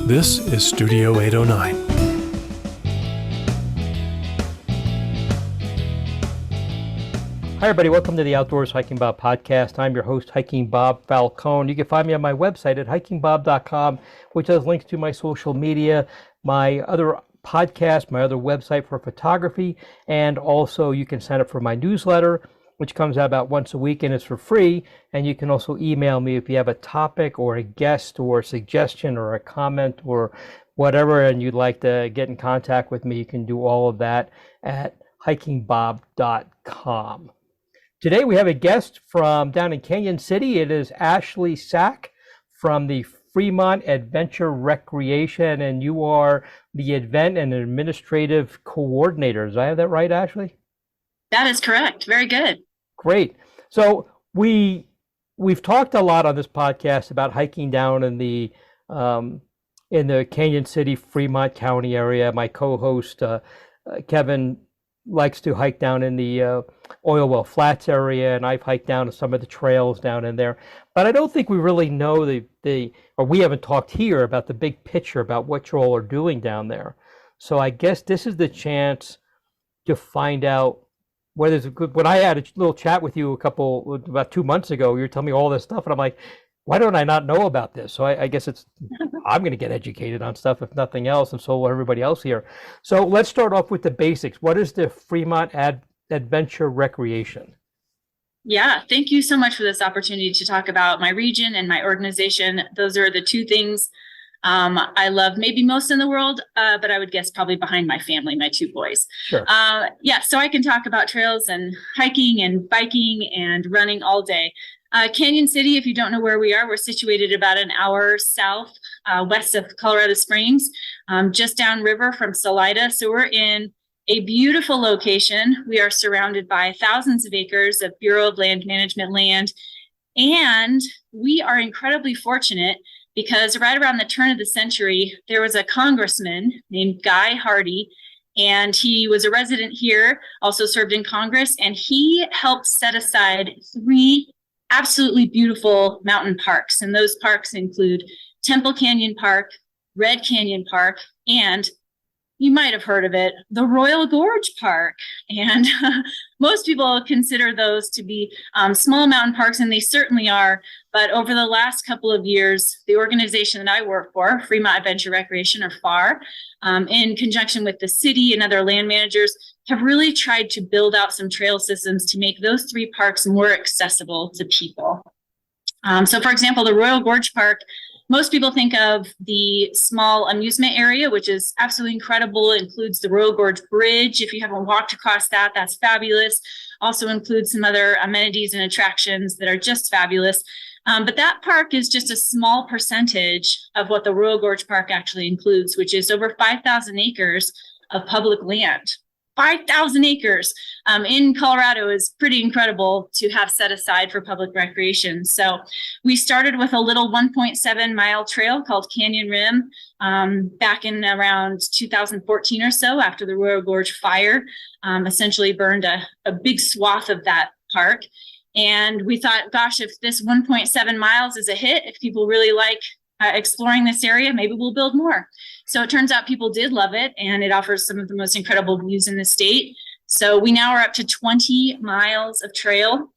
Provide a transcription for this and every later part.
This is Studio 809. Hi, everybody. Welcome to the Outdoors Hiking Bob podcast. I'm your host, Hiking Bob Falcone. You can find me on my website at hikingbob.com, which has links to my social media, my other podcast, my other website for photography, and also you can sign up for my newsletter, which comes out about once a week and is for free. And you can also email me if you have a topic or a guest or a suggestion or a comment or whatever, and you'd like to get in contact with me. You can do all of that at hikingbob.com. Today we have a guest from down in Canon City. It is Ashlee Sack from the Fremont Adventure Recreation, and you are the event and administrative coordinator. Do I have that right, Ashlee? That is correct. Very good. Great. So we've talked a lot on this podcast about hiking down in the Canon City, Fremont County area. My co-host Kevin likes to hike down in the Oil Well Flats area, and I've hiked down some of the trails down in there. But I don't think we really know or we haven't talked here about the big picture about what you all are doing down there. So I guess this is the chance to find out whether it's good. When I had a little chat with you about 2 months ago, you were telling me all this stuff, and I'm like, why don't I not know about this? So I guess I'm going to get educated on stuff, if nothing else, and so will everybody else here. So let's start off with the basics. What is the Fremont Adventure Recreation? Yeah, thank you so much for this opportunity to talk about my region and my organization. Those are the two things I love maybe most in the world, but I would guess probably behind my family, my two boys. Sure. So I can talk about trails and hiking and biking and running all day. Canon City, if you don't know where we are, we're situated about an hour west of Colorado Springs, just downriver from Salida. So we're in a beautiful location. We are surrounded by thousands of acres of Bureau of Land Management land. And we are incredibly fortunate because right around the turn of the century, there was a congressman named Guy Hardy, and he was a resident here, also served in Congress, and he helped set aside 3 absolutely beautiful mountain parks. And those parks include Temple Canyon Park, Red Canyon Park, and you might have heard of it, the Royal Gorge Park. And most people consider those to be small mountain parks, and they certainly are. But over the last couple of years, the organization that I work for, Fremont Adventure Recreation, or FAR, in conjunction with the city and other land managers, have really tried to build out some trail systems to make those 3 parks more accessible to people. So for example, the Royal Gorge Park, most people think of the small amusement area, which is absolutely incredible. It includes the Royal Gorge Bridge. If you haven't walked across that, that's fabulous. Also includes some other amenities and attractions that are just fabulous. But that park is just a small percentage of what the Royal Gorge Park actually includes, which is over 5,000 acres of public land. 5,000 acres in Colorado is pretty incredible to have set aside for public recreation. So we started with a little 1.7 mile trail called Canyon Rim back in around 2014 or so, after the Royal Gorge fire essentially burned a big swath of that park. And we thought, gosh, if this 1.7 miles is a hit, if people really like exploring this area, maybe we'll build more. So it turns out people did love it, and it offers some of the most incredible views in the state. So we now are up to 20 miles of trail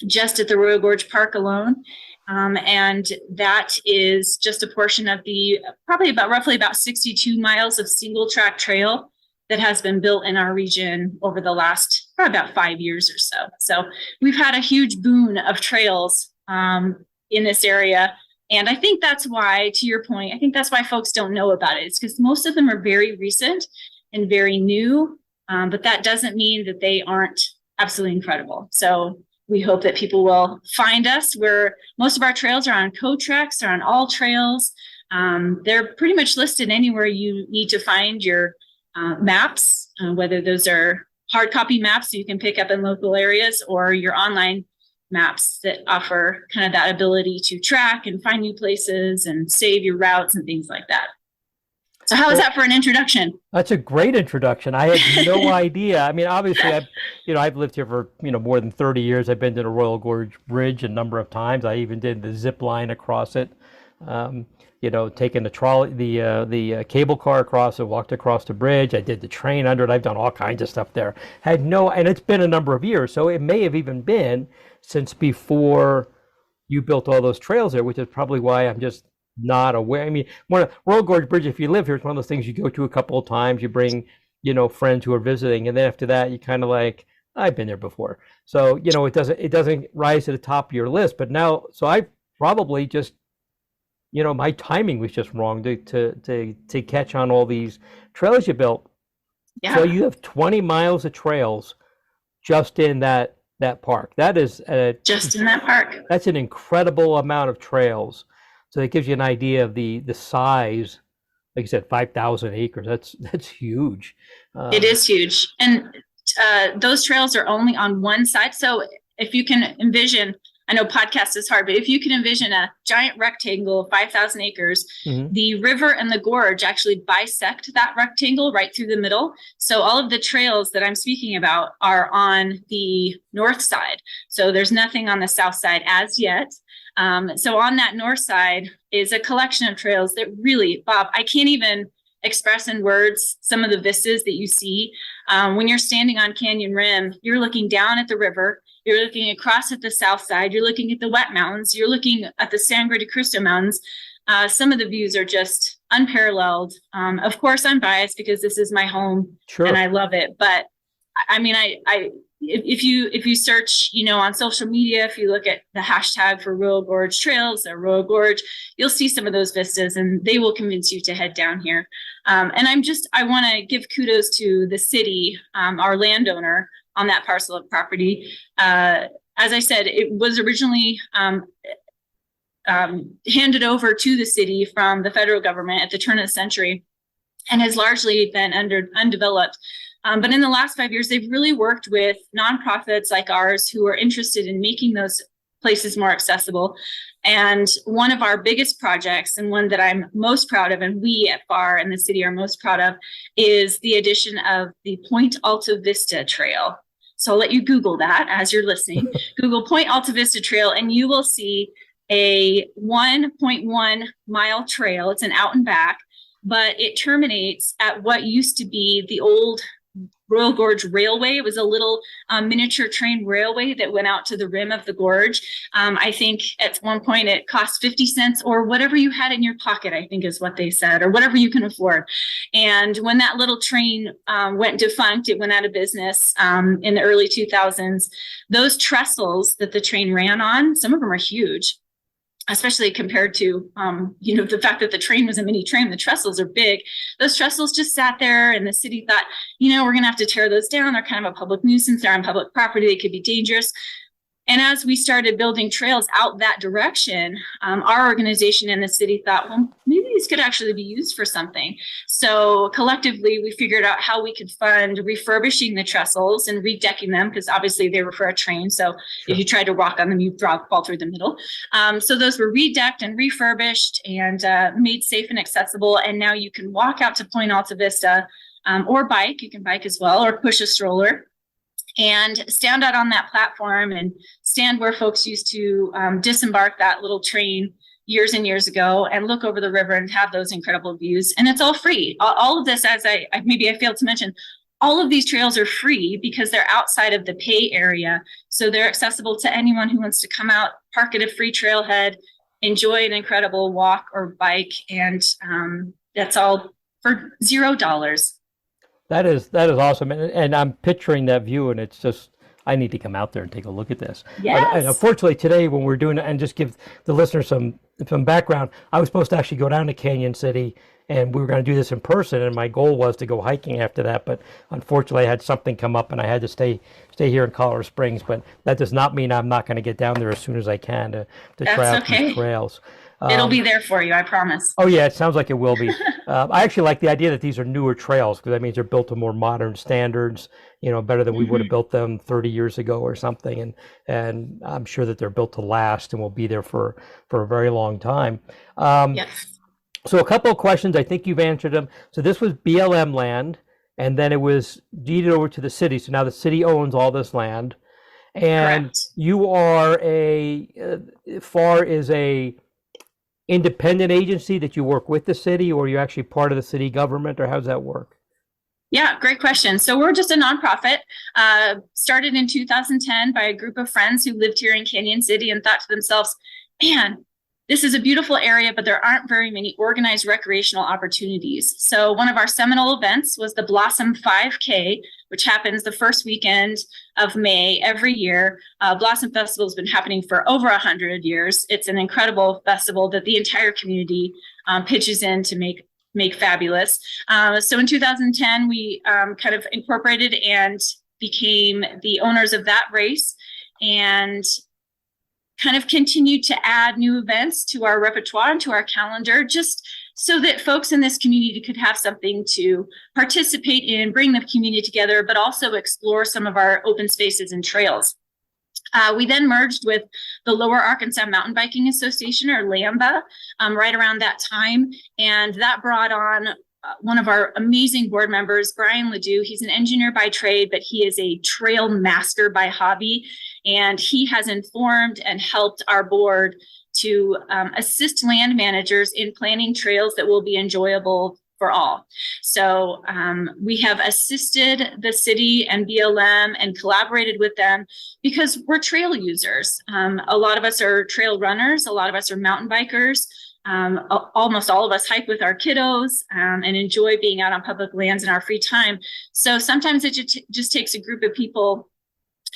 just at the Royal Gorge Park alone. And that is just a portion of the roughly about 62 miles of single track trail that has been built in our region over the last probably about 5 years or so. So we've had a huge boon of trails in this area. And I think that's why, to your point, I think that's why folks don't know about it. It's because most of them are very recent and very new, but that doesn't mean that they aren't absolutely incredible. So we hope that people will find us where most of our trails are on co-treks or on all trails. They're pretty much listed anywhere you need to find your maps, whether those are hard copy maps you can pick up in local areas or your online maps that offer kind of that ability to track and find new places and save your routes and things like that. So how is that for an introduction? That's a great introduction. I had no idea. I mean, obviously, I've lived here for more than 30 years. I've been to the Royal Gorge Bridge a number of times. I even did the zip line across it. taking the trolley, the cable car across it, walked across the bridge. I did the train under it. I've done all kinds of stuff there. And it's been a number of years, so it may have even been since before you built all those trails there, which is probably why I'm just not aware. I mean, Royal Gorge Bridge, if you live here, it's one of those things you go to a couple of times. You bring, friends who are visiting, and then after that, you kind of like, I've been there before. So, it doesn't rise to the top of your list. But now, so I probably just, my timing was just wrong to catch on all these trails you built. Yeah. So you have 20 miles of trails just in that park. That is just in that park. That's an incredible amount of trails. So it gives you an idea of the size. Like you said, 5,000 acres. That's huge. It is huge. And those trails are only on one side. So if you can envision, I know podcast is hard, but if you can envision a giant rectangle of 5,000 acres, the river and the gorge actually bisect that rectangle right through the middle. So all of the trails that I'm speaking about are on the north side. So there's nothing on the south side as yet. So on that north side is a collection of trails that really, Bob, I can't even express in words some of the vistas that you see. When you're standing on Canyon Rim, you're looking down at the river. You're looking across at the south side. You're looking at the wet mountains. You're looking at the Sangre de Cristo Mountains. Some of the views are just unparalleled. Of course, I'm biased because this is my home and I love it. But I mean, if you search, on social media, if you look at the hashtag for Royal Gorge Trails or Royal Gorge, you'll see some of those vistas, and they will convince you to head down here. And I want to give kudos to the city, our landowner on that parcel of property. As I said, it was originally handed over to the city from the federal government at the turn of the century and has largely been undeveloped. But in the last 5 years, they've really worked with nonprofits like ours who are interested in making those places more accessible. And one of our biggest projects, and one that I'm most proud of, and we at FAR and the city are most proud of, is the addition of the Point Alta Vista Trail. So I'll let you Google that as you're listening. Google Point Alta Vista Trail, and you will see a 1.1 mile trail. It's an out and back, but it terminates at what used to be the old Royal Gorge Railway. It was a little miniature train railway that went out to the rim of the gorge. I think at one point it cost 50 cents or whatever you had in your pocket, I think is what they said, or whatever you can afford. And when that little train went defunct, it went out of business in the early 2000s. Those trestles that the train ran on, some of them are huge, especially compared to, the fact that the train was a mini train. The trestles are big. Those trestles just sat there, and the city thought, we're going to have to tear those down. They're kind of a public nuisance. They're on public property. They could be dangerous. And as we started building trails out that direction, our organization in the city thought, well, maybe these could actually be used for something. So collectively, we figured out how we could fund refurbishing the trestles and redecking them, because obviously they were for a train. So if you tried to walk on them, you'd fall through the middle. So those were redecked and refurbished and made safe and accessible. And now you can walk out to Point Alta Vista or bike. You can bike as well, or push a stroller and stand out on that platform and stand where folks used to disembark that little train years and years ago and look over the river and have those incredible views. And it's all free. All of this, as I failed to mention, all of these trails are free because they're outside of the pay area. So they're accessible to anyone who wants to come out, park at a free trailhead, enjoy an incredible walk or bike. And that's all for $0. That is awesome, and I'm picturing that view, and it's just, I need to come out there and take a look at this. Yes. And unfortunately, today when we're doing it, and just give the listeners some background, I was supposed to actually go down to Canon City, and we were going to do this in person, and my goal was to go hiking after that, but unfortunately I had something come up, and I had to stay here in Colorado Springs. But that does not mean I'm not going to get down there as soon as I can to try out these trails. It'll be there for you, I promise. Oh yeah, it sounds like it will be. I actually like the idea that these are newer trails, because that means they're built to more modern standards, better than we would have built them 30 years ago or something. And I'm sure that they're built to last and will be there for a very long time. Yes. So a couple of questions, I think you've answered them. So this was BLM land, and then it was deeded over to the city. So now the city owns all this land. And Correct. you are FAR is independent agency that you work with the city, or are you actually part of the city government, or how does that work? Yeah, great question. So we're just a nonprofit, started in 2010 by a group of friends who lived here in Canon City and thought to themselves, man, this is a beautiful area, but there aren't very many organized recreational opportunities. So one of our seminal events was the Blossom 5K, which happens the first weekend of May every year. Blossom Festival has been happening for over 100 years. It's an incredible festival that the entire community pitches in to make fabulous. So in 2010, we kind of incorporated and became the owners of that race, and kind of continued to add new events to our repertoire and to our calendar, just so that folks in this community could have something to participate in, bring the community together, but also explore some of our open spaces and trails. We then merged with the Lower Arkansas Mountain Biking Association, or LAMBA, right around that time. And that brought on one of our amazing board members, Brian Ledoux. He's an engineer by trade, but he is a trail master by hobby. And he has informed and helped our board to assist land managers in planning trails that will be enjoyable for all. So we have assisted the city and BLM and collaborated with them because we're trail users. A lot of us are trail runners. A lot of us are mountain bikers. Almost all of us hike with our kiddos and enjoy being out on public lands in our free time. So sometimes it just takes a group of people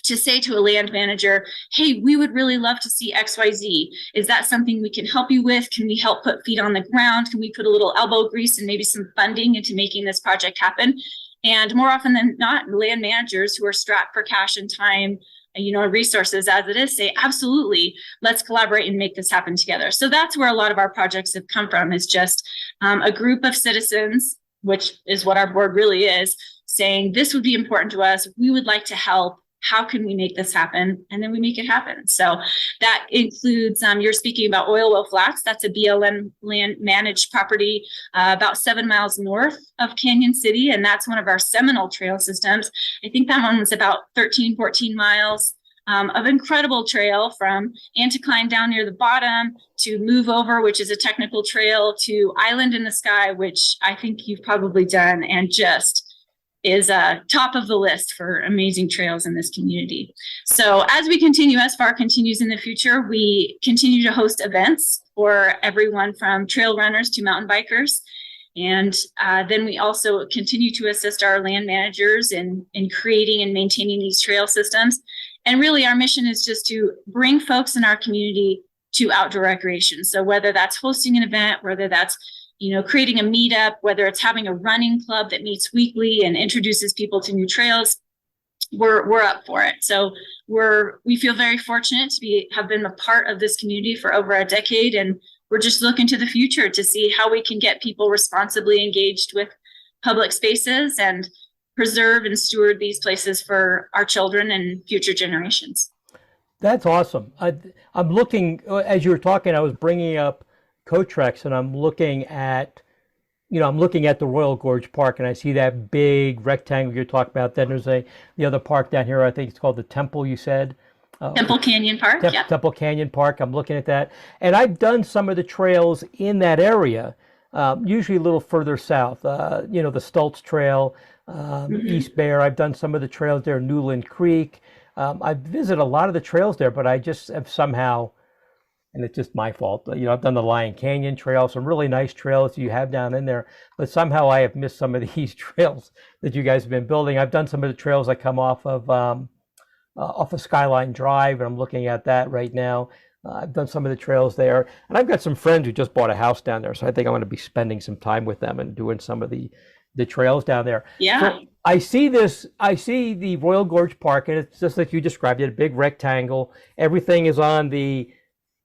to say to a land manager, hey, we would really love to see XYZ. Is that something we can help you with? Can we help put feet on the ground? Can we put a little elbow grease and maybe some funding into making this project happen? And more often than not, land managers who are strapped for cash and time, resources as it is, say, absolutely, let's collaborate and make this happen together. So that's where a lot of our projects have come from, is just a group of citizens, which is what our board really is, saying this would be important to us. We would like to help. How can we make this happen? And then we make it happen. So that includes, you're speaking about Oil Well Flats. That's a BLM land managed property about 7 miles north of Canon City. And that's one of our seminal trail systems. I think that one was about 13, 14 miles of incredible trail, from Anticline down near the bottom to Move Over, which is a technical trail, to Island in the Sky, which I think you've probably done, and just is top of the list for amazing trails in this community. So as we continue, as FAR continues in the future, we continue to host events for everyone from trail runners to mountain bikers. And then we also continue to assist our land managers in creating and maintaining these trail systems. And really our mission is just to bring folks in our community to outdoor recreation. So whether that's hosting an event, whether that's creating a meetup, whether it's having a running club that meets weekly and introduces people to new trails, we're up for it. So we feel very fortunate to have been a part of this community for over a decade, and we're just looking to the future to see how we can get people responsibly engaged with public spaces and preserve and steward these places for our children and future generations. That's awesome. I'm looking, as you were talking, I was bringing up Cotrex, and I'm looking at the Royal Gorge Park, and I see that big rectangle you're talking about. Then there's the other park down here. I think it's called the Temple, you said. Temple Canyon Park. Yeah. Temple Canyon Park. I'm looking at that. And I've done some of the trails in that area, usually a little further south. The Stultz Trail, East Bear. I've done some of the trails there, Newland Creek. I've visited a lot of the trails there, but I just have somehow, and it's just my fault. I've done the Lion Canyon Trail, some really nice trails you have down in there, but somehow I have missed some of these trails that you guys have been building. I've done some of the trails that come off of Skyline Drive, and I'm looking at that right now. I've done some of the trails there, and I've got some friends who just bought a house down there, so I think I'm going to be spending some time with them and doing some of the trails down there. Yeah. So I see the Royal Gorge Park, and it's just like you described it, a big rectangle. Everything is on the,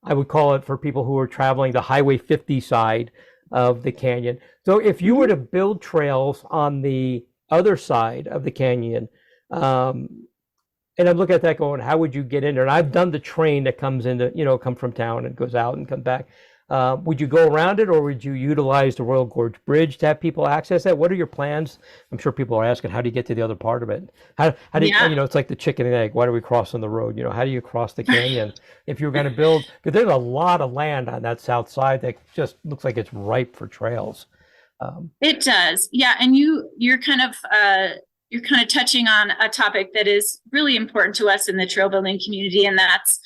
I would call it, for people who are traveling, the Highway 50 side of the canyon. So if you were to build trails on the other side of the canyon, and I'm looking at that going, how would you get in there? And I've done the train that comes into, come from town and goes out and come back. Would you go around it, or would you utilize the Royal Gorge Bridge to have people access that? What are your plans? I'm sure people are asking, how do you get to the other part of it? How do you, Yeah. it's like the chicken and egg. Why do we cross on the road? How do you cross the canyon? If you're going to build, because there's a lot of land on that south side that just looks like it's ripe for trails. It does. Yeah. And you're kind of touching on a topic that is really important to us in the trail building community, and that's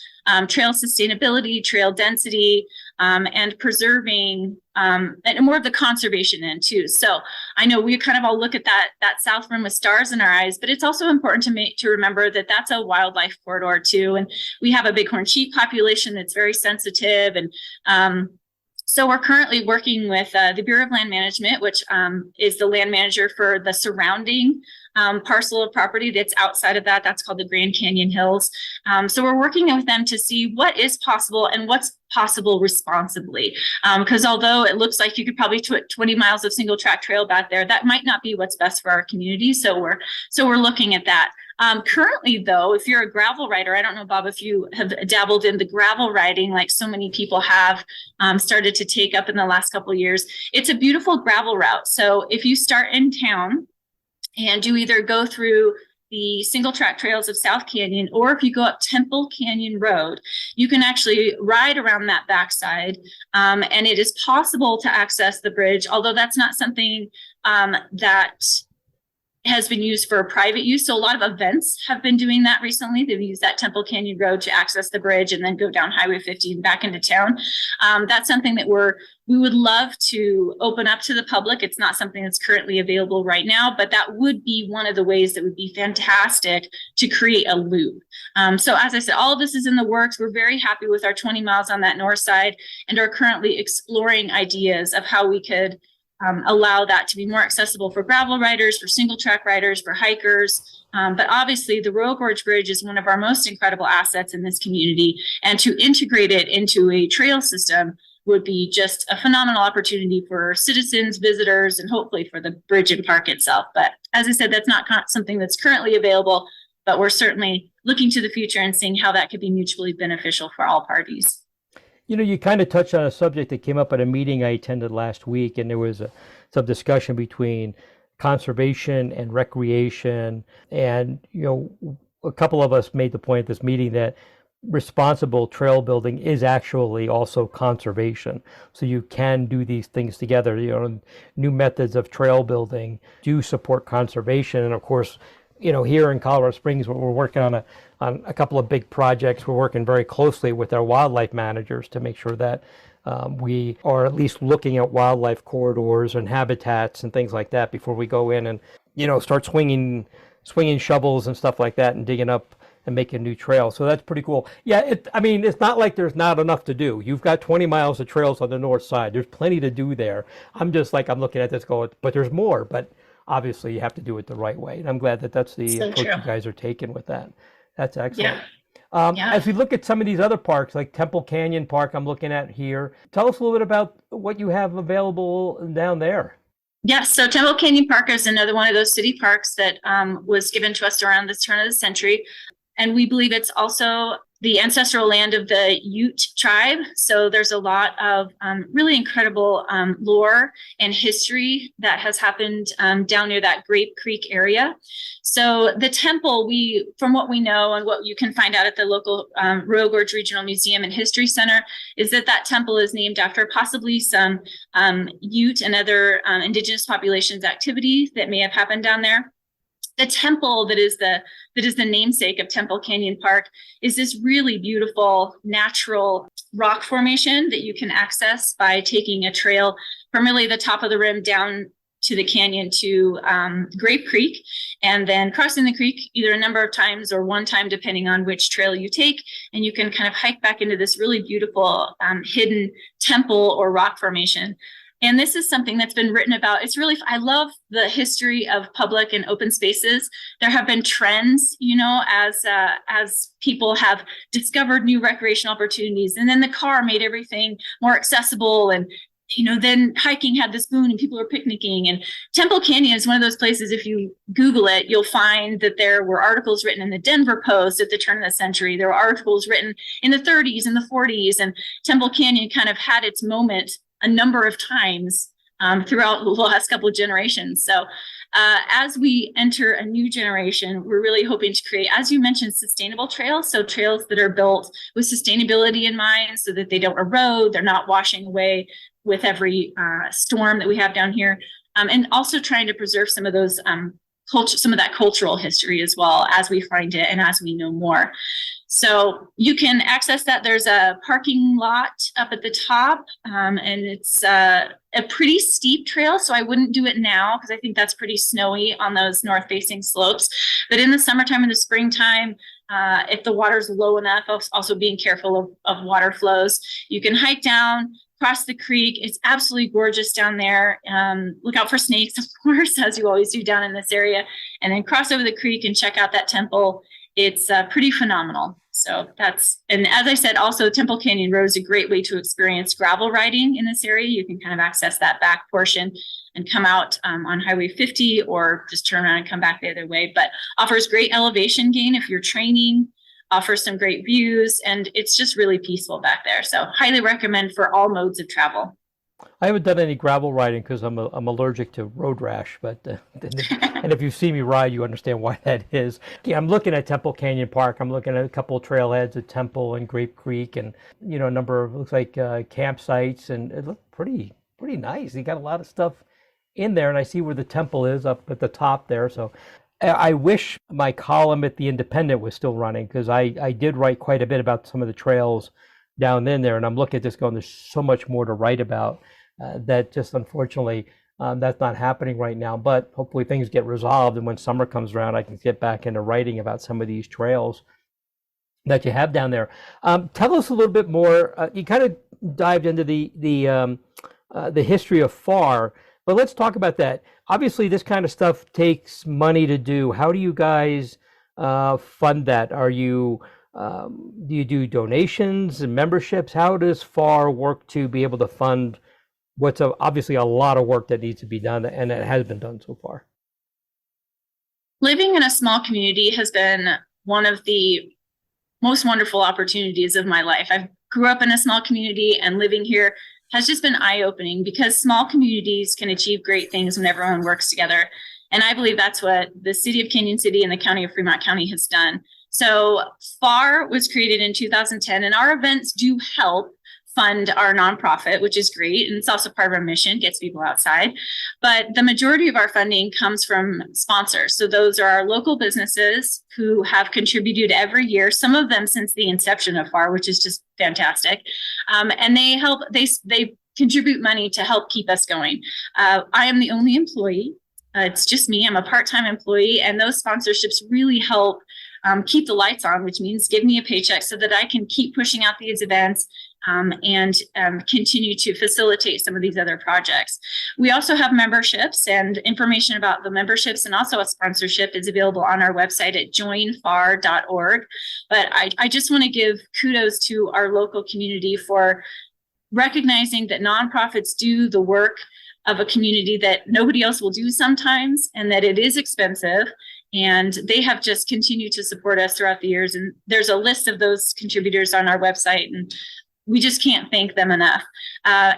trail sustainability, trail density, and preserving, and more of the conservation end too. So I know we kind of all look at that south rim with stars in our eyes, but it's also important to remember that that's a wildlife corridor too. And we have a bighorn sheep population that's very sensitive, and so we're currently working with the Bureau of Land Management, which is the land manager for the surrounding parcel of property that's outside of that. That's called the Grand Canyon Hills. So we're working with them to see what is possible and what's possible responsibly. Because although it looks like you could probably put 20 miles of single track trail back there, that might not be what's best for our community. So we're looking at that. Currently, though, if you're a gravel rider, I don't know, Bob, if you have dabbled in the gravel riding like so many people have started to take up in the last couple of years, it's a beautiful gravel route. So if you start in town and you either go through the single track trails of South Canyon, or if you go up Temple Canyon Road, you can actually ride around that backside. And it is possible to access the bridge, although that's not something that has been used for private use. So a lot of events have been doing that recently. They've used that Temple Canyon Road to access the bridge and then go down Highway 50 and back into town. That's something that we would love to open up to the public. It's not something that's currently available right now, but that would be one of the ways that would be fantastic to create a loop. So as I said, all of this is in the works. We're very happy with our 20 miles on that north side and are currently exploring ideas of how we could allow that to be more accessible for gravel riders, for single track riders, for hikers. But obviously the Royal Gorge Bridge is one of our most incredible assets in this community, and to integrate it into a trail system would be just a phenomenal opportunity for citizens, visitors, and hopefully for the bridge and park itself. But as I said, that's not something that's currently available, but we're certainly looking to the future and seeing how that could be mutually beneficial for all parties. You kind of touched on a subject that came up at a meeting I attended last week, and there was some discussion between conservation and recreation. And, a couple of us made the point at this meeting that responsible trail building is actually also conservation. So you can do these things together. New methods of trail building do support conservation. And of course, here in Colorado Springs, we're working on a couple of big projects. We're working very closely with our wildlife managers to make sure that we are at least looking at wildlife corridors and habitats and things like that before we go in and, start swinging shovels and stuff like that and digging up and making new trails. So that's pretty cool. Yeah, it's not like there's not enough to do. You've got 20 miles of trails on the north side. There's plenty to do there. I'm looking at this going, but there's more. But obviously you have to do it the right way. And I'm glad that that's the approach you guys are taking with that. That's excellent. Yeah. As we look at some of these other parks, like Temple Canyon Park, I'm looking at here, tell us a little bit about what you have available down there. Yes, so Temple Canyon Park is another one of those city parks that was given to us around the turn of the century. And we believe it's also the ancestral land of the Ute tribe. So there's a lot of really incredible lore and history that has happened down near that Grape Creek area. So the temple, from what we know and what you can find out at the local Royal Gorge Regional Museum and History Center, is that temple is named after possibly some Ute and other indigenous populations activity that may have happened down there. The temple that is the namesake of Temple Canyon Park is this really beautiful natural rock formation that you can access by taking a trail from really the top of the rim down to the canyon to Grape Creek, and then crossing the creek either a number of times or one time, depending on which trail you take. And you can kind of hike back into this really beautiful hidden temple or rock formation. And this is something that's been written about. I love the history of public and open spaces. There have been trends, as people have discovered new recreational opportunities. And then the car made everything more accessible, and then hiking had this boom and people were picnicking. And Temple Canyon is one of those places, if you Google it, you'll find that there were articles written in the Denver Post at the turn of the century. There were articles written in the 30s and the 40s, and Temple Canyon kind of had its moment a number of times throughout the last couple of generations. So as we enter a new generation, we're really hoping to create, as you mentioned, sustainable trails. So trails that are built with sustainability in mind so that they don't erode, they're not washing away with every storm that we have down here. And also trying to preserve some of those some of that cultural history as well as we find it and as we know more. So you can access that. There's a parking lot up at the top, and it's a pretty steep trail. So I wouldn't do it now because I think that's pretty snowy on those north-facing slopes. But in the summertime and the springtime, if the water's low enough, also being careful of water flows, you can hike down, cross the creek. It's absolutely gorgeous down there. Look out for snakes, of course, as you always do down in this area, and then cross over the creek and check out that temple. It's pretty phenomenal. So and as I said, also Temple Canyon Road is a great way to experience gravel riding in this area. You can kind of access that back portion and come out on Highway 50 or just turn around and come back the other way, but offers great elevation gain if you're training, offers some great views, and it's just really peaceful back there. So highly recommend for all modes of travel. I haven't done any gravel riding because I'm allergic to road rash, but and if you see me ride, you understand why that is. Yeah, I'm looking at Temple Canyon Park. I'm looking at a couple of trailheads at Temple and Grape Creek, and a number of looks like campsites, and it looked pretty nice. You got a lot of stuff in there, and I see where the temple is up at the top there. So I wish my column at the Independent was still running because I did write quite a bit about some of the trails down in there, and I'm looking at this going, there's so much more to write about that just unfortunately that's not happening right now, but hopefully things get resolved, and when summer comes around I can get back into writing about some of these trails that you have down there. Tell us a little bit more. You kind of dived into the history of FAR, but let's talk about that. Obviously this kind of stuff takes money to do. How do you guys fund that? Do you do donations and memberships? How does FAR work to be able to fund what's obviously a lot of work that needs to be done, and it has been done so far? Living in a small community has been one of the most wonderful opportunities of my life. I grew up in a small community, and living here has just been eye-opening because small communities can achieve great things when everyone works together. And I believe that's what the city of Canon City and the county of Fremont County has done. So FAR was created in 2010, and our events do help fund our nonprofit, which is great. And it's also part of our mission, gets people outside. But the majority of our funding comes from sponsors. So those are our local businesses who have contributed every year, some of them since the inception of FAR, which is just fantastic. And they contribute money to help keep us going. I am the only employee. It's just me. I'm a part-time employee, and those sponsorships really help keep the lights on, which means give me a paycheck so that I can keep pushing out these events and continue to facilitate some of these other projects. We also have memberships, and information about the memberships and also a sponsorship is available on our website at joinfar.org. But I just want to give kudos to our local community for recognizing that nonprofits do the work of a community that nobody else will do sometimes, and that it is expensive. And they have just continued to support us throughout the years. And there's a list of those contributors on our website, and we just can't thank them enough.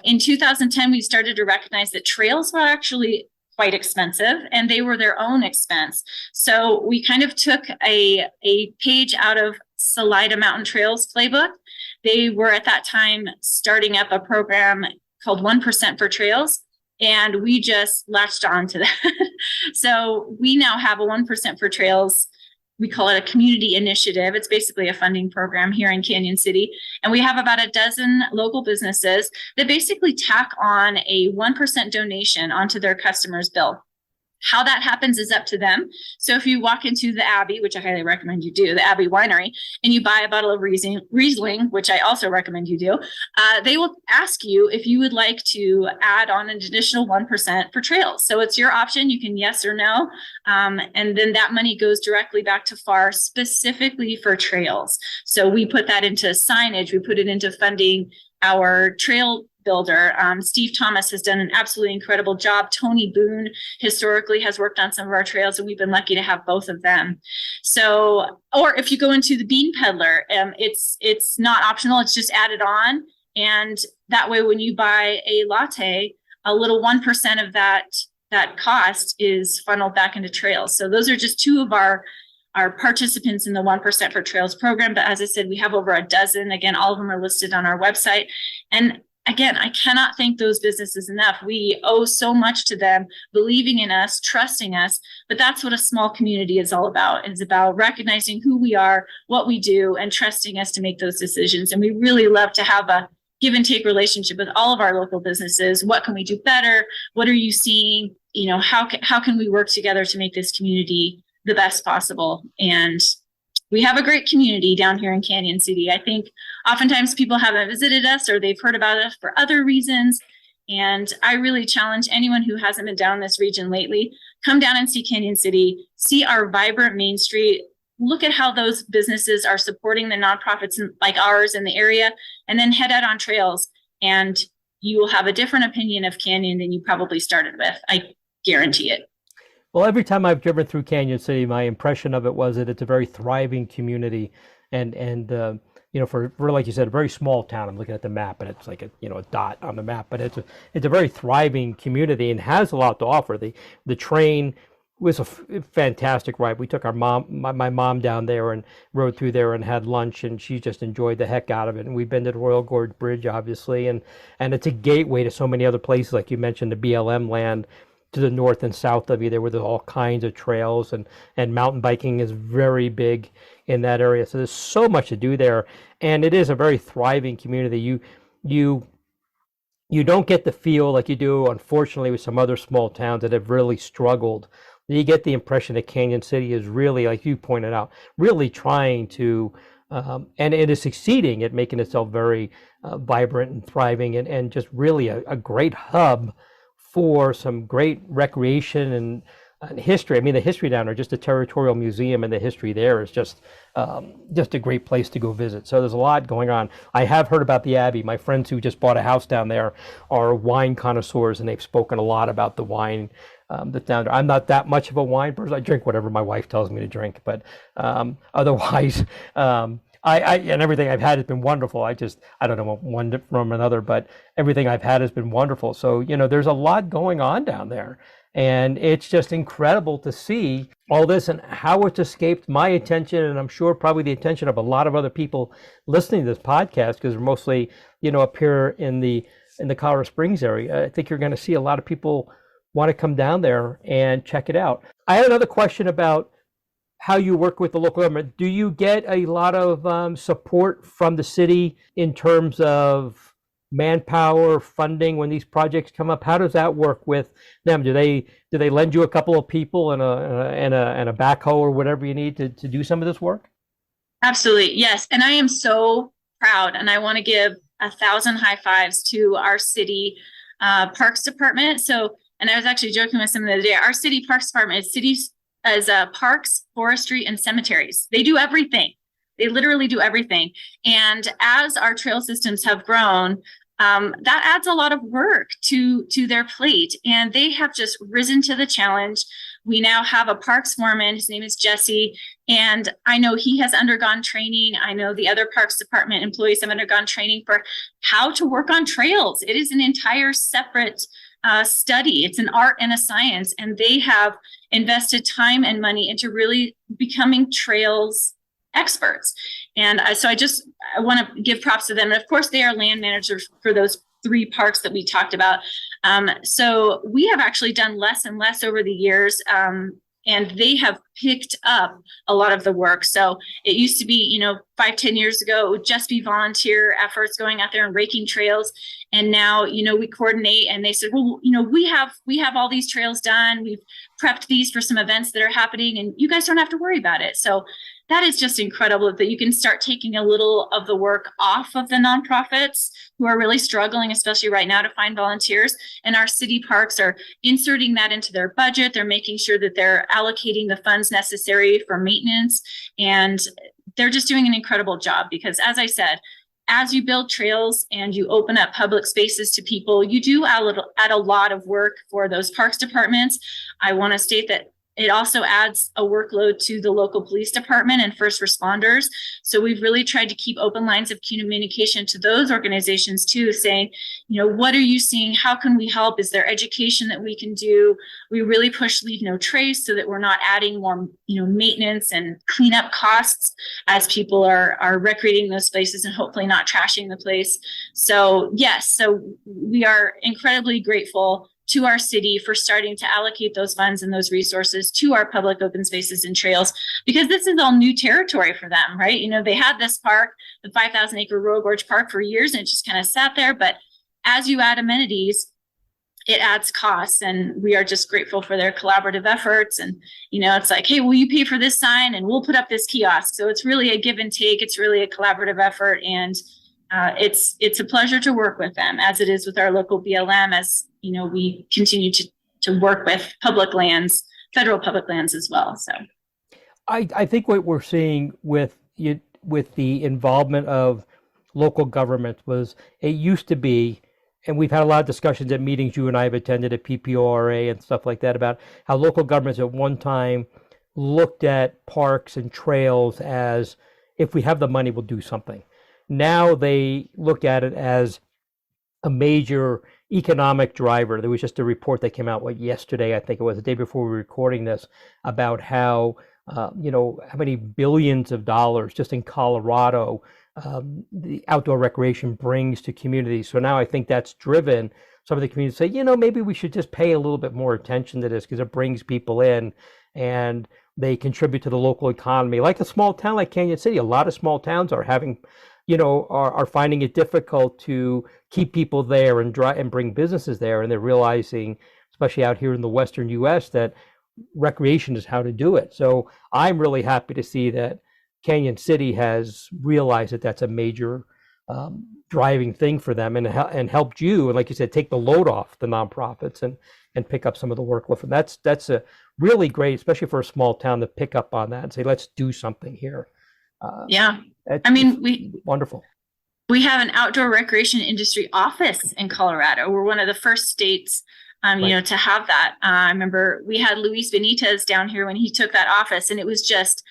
In 2010, we started to recognize that trails were actually quite expensive, and they were their own expense. So we kind of took a page out of Salida Mountain Trails playbook. They were at that time starting up a program called 1% for Trails, and we just latched on to that. So we now have a 1% for Trails. We call it a community initiative. It's basically a funding program here in Canon City. And we have about a dozen local businesses that basically tack on a 1% donation onto their customer's bill. How that happens is up to them. So if you walk into the Abbey, which I highly recommend you do, the Abbey Winery, and you buy a bottle of Riesling, which I also recommend you do, they will ask you if you would like to add on an additional 1% for trails. So it's your option. You can yes or no. And then that money goes directly back to FAR specifically for trails. So we put that into signage. We put it into funding our trail builder. Steve Thomas has done an absolutely incredible job. Tony Boone historically has worked on some of our trails, and we've been lucky to have both of them. So, or if you go into the Bean Peddler, it's not optional, it's just added on. And that way, when you buy a latte, a little 1% of that cost is funneled back into trails. So those are just two of our participants in the 1% for Trails program. But as I said, we have over a dozen. Again, all of them are listed on our website. And again, I cannot thank those businesses enough. We owe so much to them, believing in us, trusting us. But that's what a small community is all about. It's about recognizing who we are, what we do, and trusting us to make those decisions. And we really love to have a give and take relationship with all of our local businesses. What can we do better? What are you seeing? How can we work together to make this community the best possible? And we have a great community down here in Cañon City. I think oftentimes people haven't visited us or they've heard about us for other reasons. And I really challenge anyone who hasn't been down this region lately, come down and see Cañon City, see our vibrant Main Street, look at how those businesses are supporting the nonprofits like ours in the area, and then head out on trails. And you will have a different opinion of Cañon than you probably started with. I guarantee it. Well, every time I've driven through Cañon City, my impression of it was that it's a very thriving community, and for like you said, a very small town. I'm looking at the map, and it's like a dot on the map, but it's a very thriving community and has a lot to offer. The train was a fantastic ride. We took my mom down there and rode through there and had lunch, and she just enjoyed the heck out of it. And we've been to the Royal Gorge Bridge, obviously, and it's a gateway to so many other places, like you mentioned, the BLM land to the north and south of you there, where there's all kinds of trails, and mountain biking is very big in that area. So there's so much to do there, and it is a very thriving community. You don't get the feel like you do, unfortunately, with some other small towns that have really struggled. You get the impression that Cañon City is really, like you pointed out, really trying to, and it is succeeding at making itself very vibrant and thriving, and just really a great hub for some great recreation and history. I mean, the history down there, just the Territorial Museum and the history there is just a great place to go visit. So there's a lot going on. I have heard about the Abbey. My friends who just bought a house down there are wine connoisseurs, and they've spoken a lot about the wine that's down there. I'm not that much of a wine person. I drink whatever my wife tells me to drink, but otherwise, I and everything I've had has been wonderful. I don't know one from another, but everything I've had has been wonderful. So, there's a lot going on down there, and it's just incredible to see all this and how it's escaped my attention, and I'm sure probably the attention of a lot of other people listening to this podcast, because we're mostly, up here in the Colorado Springs area. I think you're going to see a lot of people want to come down there and check it out. I had another question about how you work with the local government. Do you get a lot of support from the city in terms of manpower, funding when these projects come up? How does that work with them? Do they lend you a couple of people and a backhoe or whatever you need to do some of this work? Absolutely, yes. And I am so proud, and I want to give 1,000 high fives to our city parks department. So, and I was actually joking with someone the other day, our city parks department is parks, forestry, and cemeteries. They do everything. They literally do everything. And as our trail systems have grown, that adds a lot of work to their plate. And they have just risen to the challenge. We now have a parks foreman. His name is Jesse. And I know he has undergone training. I know the other parks department employees have undergone training for how to work on trails. It is an entire separate study. It's an art and a science, and they have invested time and money into really becoming trails experts. And so I want to give props to them. And of course, they are land managers for those 3 parks that we talked about. So we have actually done less and less over the years. And they have picked up a lot of the work. So it used to be, 5-10 years ago, it would just be volunteer efforts going out there and raking trails. And now, we coordinate, and they said, well, we have all these trails done. We've prepped these for some events that are happening, and you guys don't have to worry about it. So that is just incredible that you can start taking a little of the work off of the nonprofits who are really struggling, especially right now, to find volunteers. And our city parks are inserting that into their budget. They're making sure that they're allocating the funds necessary for maintenance. And they're just doing an incredible job because, as I said, as you build trails and you open up public spaces to people, you do add a lot of work for those parks departments. I want to state that it also adds a workload to the local police department and first responders. So we've really tried to keep open lines of communication to those organizations too, saying, what are you seeing? How can we help? Is there education that we can do? We really push leave no trace so that we're not adding more, maintenance and cleanup costs as people are recreating those places and hopefully not trashing the place. So yes, so we are incredibly grateful to our city for starting to allocate those funds and those resources to our public open spaces and trails, because this is all new territory for them, right? They had this park, the 5,000 acre Royal Gorge Park, for years, and it just kind of sat there. But as you add amenities, it adds costs, and we are just grateful for their collaborative efforts. And, it's like, hey, will you pay for this sign? And we'll put up this kiosk. So it's really a give and take. It's really a collaborative effort. And it's a pleasure to work with them, as it is with our local BLM, as we continue to work with public lands, federal public lands as well. So I think what we're seeing with the involvement of local government was, it used to be, and we've had a lot of discussions at meetings you and I have attended at PPORA and stuff like that, about how local governments at one time looked at parks and trails as, if we have the money, we'll do something. Now they look at it as a major economic driver. There was just a report that came out yesterday, I think it was the day before we were recording this, about how how many billions of dollars just in Colorado the outdoor recreation brings to communities. So now I think that's driven some of the communities to say, maybe we should just pay a little bit more attention to this, because it brings people in and they contribute to the local economy. Like a small town like Canon City, a lot of small towns are having are finding it difficult to keep people there and bring businesses there. And they're realizing, especially out here in the Western US, that recreation is how to do it. So I'm really happy to see that Canon City has realized that that's a major driving thing for them, and helped you, and like you said, take the load off the nonprofits and pick up some of the workload. And that's a really great, especially for a small town, to pick up on that and say, let's do something here. Yeah. Wonderful. We have an outdoor recreation industry office in Colorado. We're one of the first states, Right. to have that. I remember we had Luis Benitez down here when he took that office, and it was just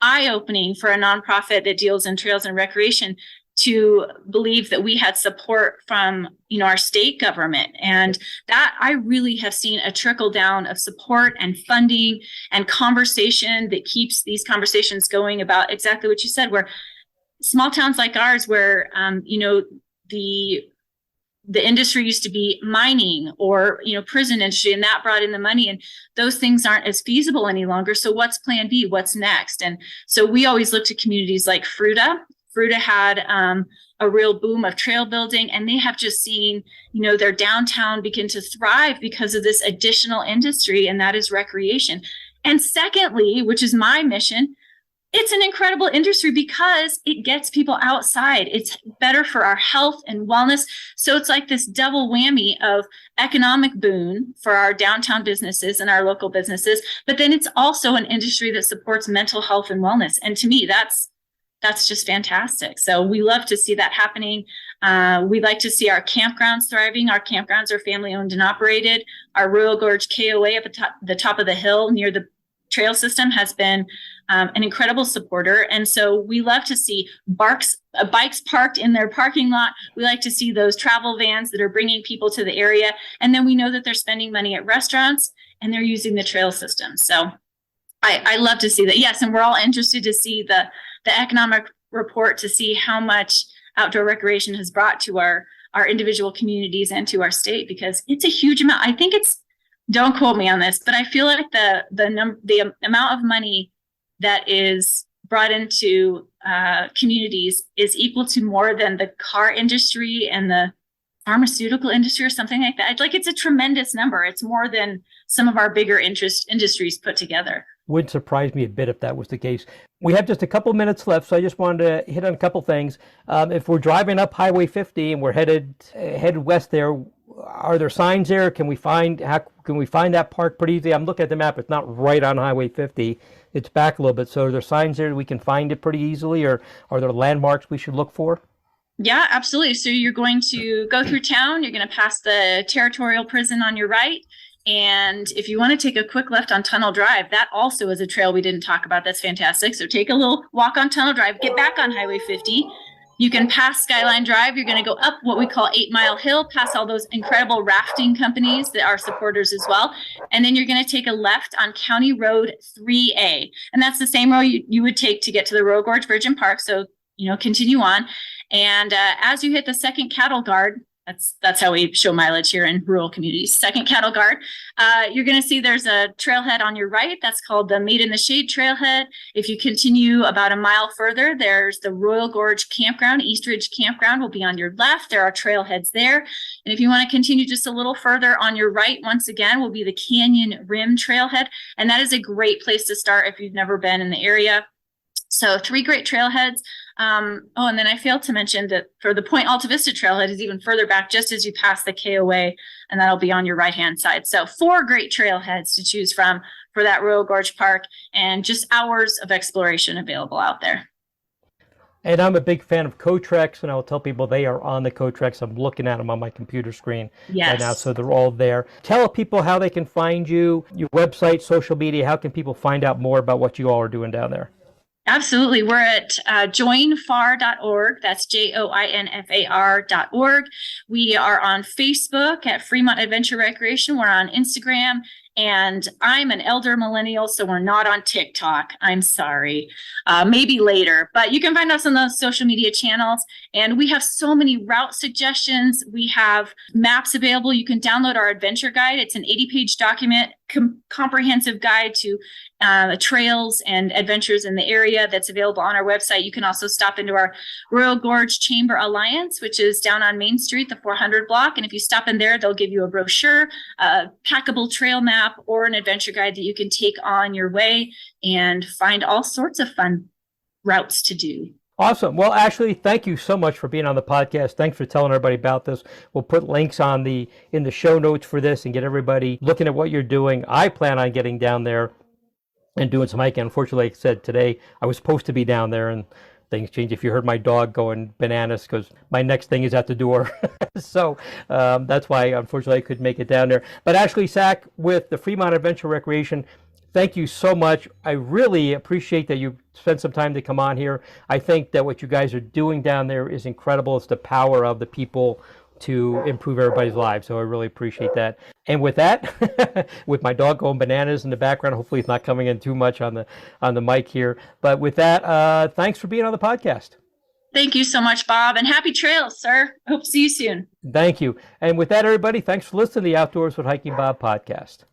eye-opening for a nonprofit that deals in trails and recreation to believe that we had support from, our state government. And that, I really have seen a trickle down of support and funding and conversation that keeps these conversations going about exactly what you said, where small towns like ours, where, the industry used to be mining or, prison industry, and that brought in the money, and those things aren't as feasible any longer. So what's plan B? What's next? And so we always look to communities like Fruta. Fruta had a real boom of trail building, and they have just seen, their downtown begin to thrive because of this additional industry, and that is recreation. And secondly, which is my mission, it's an incredible industry because it gets people outside. It's better for our health and wellness. So it's like this double whammy of economic boon for our downtown businesses and our local businesses. But then it's also an industry that supports mental health and wellness. And to me, that's just fantastic. So we love to see that happening. We like to see our campgrounds thriving. Our campgrounds are family owned and operated. Our Royal Gorge KOA at the top of the hill near the trail system has been an incredible supporter. And so we love to see bikes parked in their parking lot. We like to see those travel vans that are bringing people to the area. And then we know that they're spending money at restaurants and they're using the trail system. So I love to see that. Yes. And we're all interested to see the economic report, to see how much outdoor recreation has brought to our individual communities and to our state, because it's a huge amount. I think don't quote me on this, but I feel like the amount of money that is brought into communities is equal to more than the car industry and the pharmaceutical industry or something like that. Like, it's a tremendous number. It's more than some of our bigger industries put together. Wouldn't surprise me a bit if that was the case. We have just a couple minutes left, so I just wanted to hit on a couple things. If we're driving up Highway 50 and we're headed west there, are there signs there? Can we find that park pretty easily? I'm looking at the map. It's not right on Highway 50. It's back a little bit. So are there signs there we can find it pretty easily, or are there landmarks we should look for? Yeah, absolutely. So you're going to go through town, you're going to pass the territorial prison on your right. And if you want to take a quick left on Tunnel Drive, that also is a trail we didn't talk about. That's fantastic. So take a little walk on Tunnel Drive, get back on Highway 50. You can pass Skyline Drive. You're going to go up what we call 8 Mile Hill, past all those incredible rafting companies that are supporters as well. And then you're going to take a left on County Road 3A. And that's the same road you would take to get to the Royal Gorge Bridge and Park. So, continue on. And as you hit the second cattle guard, that's how we show mileage here in rural communities. Second cattle guard, you're going to see there's a trailhead on your right. That's called the Made in the Shade trailhead. If you continue about a mile further, there's the Royal Gorge Campground. East Ridge Campground will be on your left. There are trailheads there. And if you want to continue just a little further on your right, once again, will be the Canyon Rim trailhead. And that is a great place to start if you've never been in the area. So 3 great trailheads. And then I failed to mention that for the Point Alta Vista trailhead is even further back, just as you pass the KOA, and that'll be on your right-hand side. So 4 great trailheads to choose from for that Royal Gorge Park, and just hours of exploration available out there. And I'm a big fan of Co-Treks, and I'll tell people they are on the Co-Treks. I'm looking at them on my computer screen right now, so they're all there. Tell people how they can find you, your website, social media. How can people find out more about what you all are doing down there? Absolutely. We're at joinfar.org. That's joinfar.org. We are on Facebook at Fremont Adventure Recreation. We're on Instagram. And I'm an elder millennial, so we're not on TikTok. I'm sorry. Maybe later. But you can find us on those social media channels. And we have so many route suggestions. We have maps available. You can download our adventure guide. It's an 80-page document, comprehensive guide to trails and adventures in the area that's available on our website. You can also stop into our Royal Gorge Chamber Alliance, which is down on Main Street, the 400 block. And if you stop in there, they'll give you a brochure, a packable trail map, or an adventure guide that you can take on your way and find all sorts of fun routes to do. Awesome. Well, Ashlee, thank you so much for being on the podcast. Thanks for telling everybody about this. We'll put links in the show notes for this and get everybody looking at what you're doing. I plan on getting down there and doing some hiking. Unfortunately, like I said, today I was supposed to be down there and things change. If you heard my dog going bananas because my next thing is at the door. So that's why, unfortunately, I couldn't make it down there. But Ashlee Sack with the Fremont Adventure Recreation, thank you so much. I really appreciate that you spent some time to come on here. I think that what you guys are doing down there is incredible. It's the power of the people to improve everybody's lives. So I really appreciate that. And with that, with my dog going bananas in the background, hopefully it's not coming in too much on the mic here. But with that, thanks for being on the podcast. Thank you so much, Bob, and happy trails, sir. Hope to see you soon. Thank you. And with that, everybody, thanks for listening to the Outdoors with Hiking Bob podcast.